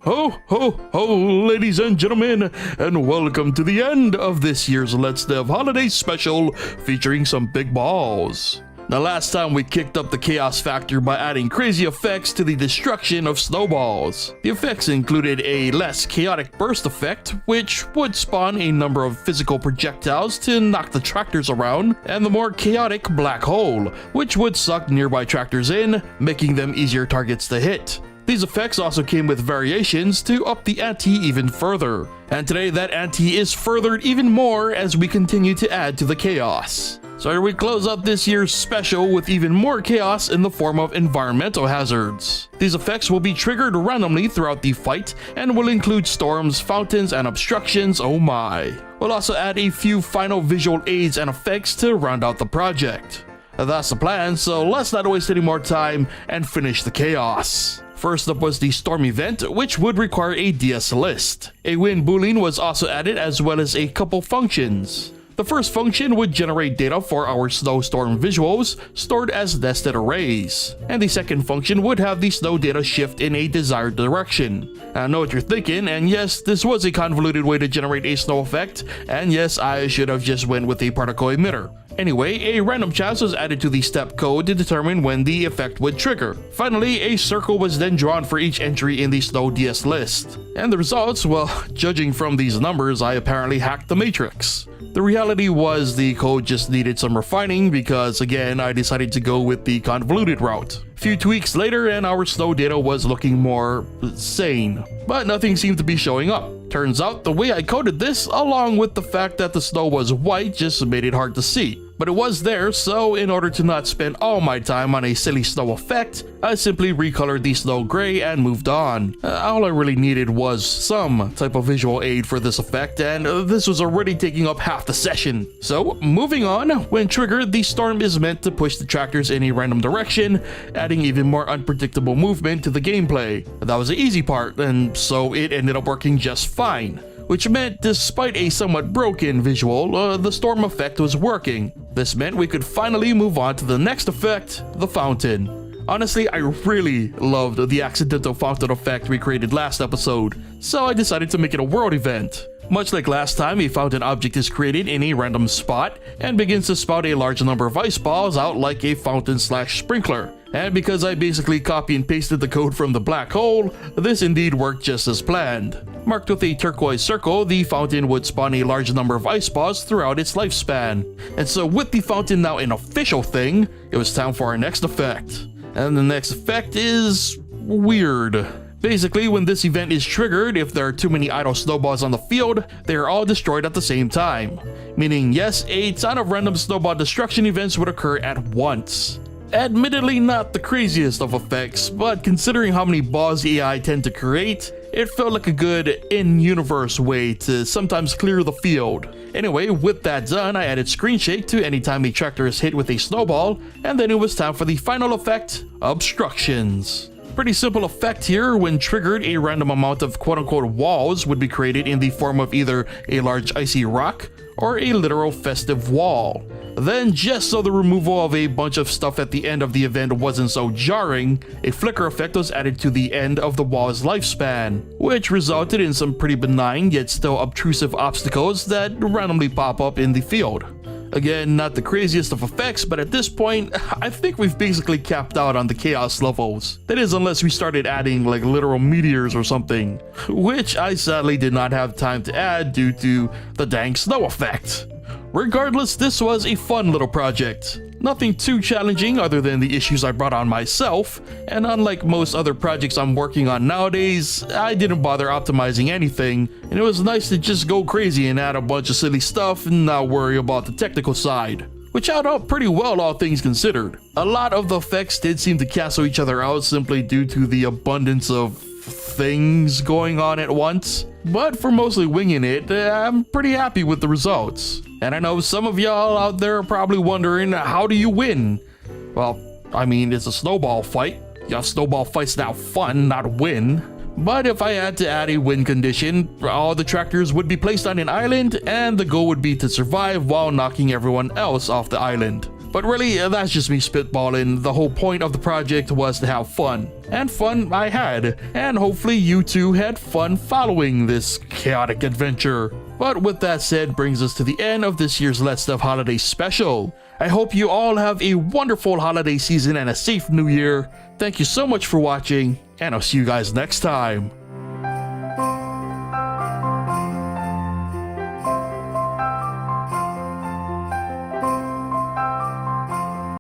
Ho, ho, ho, ladies and gentlemen, and welcome to the end of this year's Let's Dev holiday special featuring some big balls. Now, last time we kicked up the chaos factor by adding crazy effects to the destruction of snowballs. The effects included a less chaotic burst effect, which would spawn a number of physical projectiles to knock the tractors around, and the more chaotic black hole, which would suck nearby tractors in, making them easier targets to hit. These effects also came with variations to up the ante even further, and today that ante is furthered even more as we continue to add to the chaos. So here we close out this year's special with even more chaos in the form of environmental hazards. These effects will be triggered randomly throughout the fight and will include storms, fountains, and obstructions, oh my. We'll also add a few final visual aids and effects to round out the project. That's the plan, so let's not waste any more time and finish the chaos. First up was the Storm Event, which would require a DS list. A wind boolean was also added, as well as a couple functions. The first function would generate data for our snowstorm visuals stored as nested arrays, and the second function would have the snow data shift in a desired direction. I know what you're thinking, and yes, this was a convoluted way to generate a snow effect, and yes, I should have just went with a particle emitter. Anyway, a random chance was added to the step code to determine when the effect would trigger. Finally, a circle was then drawn for each entry in the Snow DS list. And the results, well, judging from these numbers, I apparently hacked the matrix. The reality was the code just needed some refining because, again, I decided to go with the convoluted route. A few tweaks later and our snow data was looking more sane, but nothing seemed to be showing up. Turns out the way I coded this, along with the fact that the snow was white, just made it hard to see. But it was there, so in order to not spend all my time on a silly snow effect, I simply recolored the snow gray and moved on. All I really needed was some type of visual aid for this effect, and this was already taking up half the session. So, moving on, when triggered, the storm is meant to push the tractors in a random direction, adding even more unpredictable movement to the gameplay. That was the easy part, and so it ended up working just fine. Which meant, despite a somewhat broken visual, the storm effect was working. This meant we could finally move on to the next effect, the fountain. Honestly, I really loved the accidental fountain effect we created last episode, so I decided to make it a world event. Much like last time, a fountain object is created in a random spot and begins to spout a large number of ice balls out like a fountain/sprinkler. And because I basically copy and pasted the code from the black hole, this indeed worked just as planned. Marked with a turquoise circle, the fountain would spawn a large number of ice balls throughout its lifespan. And so with the fountain now an official thing, it was time for our next effect. And the next effect is weird. Basically, when this event is triggered, if there are too many idle snowballs on the field, they are all destroyed at the same time. Meaning, yes, a ton of random snowball destruction events would occur at once. Admittedly not the craziest of effects, but considering how many balls the AI tend to create, it felt like a good in-universe way to sometimes clear the field. Anyway, with that done, I added screen shake to anytime a tractor is hit with a snowball, and then it was time for the final effect, obstructions. Pretty simple effect here. When triggered, a random amount of quote-unquote walls would be created in the form of either a large icy rock or a literal festive wall. Then, just so the removal of a bunch of stuff at the end of the event wasn't so jarring, a flicker effect was added to the end of the wall's lifespan, which resulted in some pretty benign yet still obtrusive obstacles that randomly pop up in the field. Again, not the craziest of effects, but at this point, I think we've basically capped out on the chaos levels. That is, unless we started adding like literal meteors or something, which I sadly did not have time to add due to the dang snow effect. Regardless, this was a fun little project. Nothing too challenging other than the issues I brought on myself, and unlike most other projects I'm working on nowadays, I didn't bother optimizing anything, and it was nice to just go crazy and add a bunch of silly stuff and not worry about the technical side. Which held up pretty well, all things considered. A lot of the effects did seem to cancel each other out simply due to the abundance of things going on at once, but for mostly winging it, I'm pretty happy with the results. And I know some of y'all out there are probably wondering, how do you win? Well, I mean, it's a snowball fight. Yeah, snowball fights now fun, not win. But if I had to add a win condition, all the tractors would be placed on an island, and the goal would be to survive while knocking everyone else off the island. But really, that's just me spitballing. The whole point of the project was to have fun. And fun I had. And hopefully you too had fun following this chaotic adventure. But with that said, brings us to the end of this year's Let's Stuff Holiday Special. I hope you all have a wonderful holiday season and a safe new year. Thank you so much for watching, and I'll see you guys next time.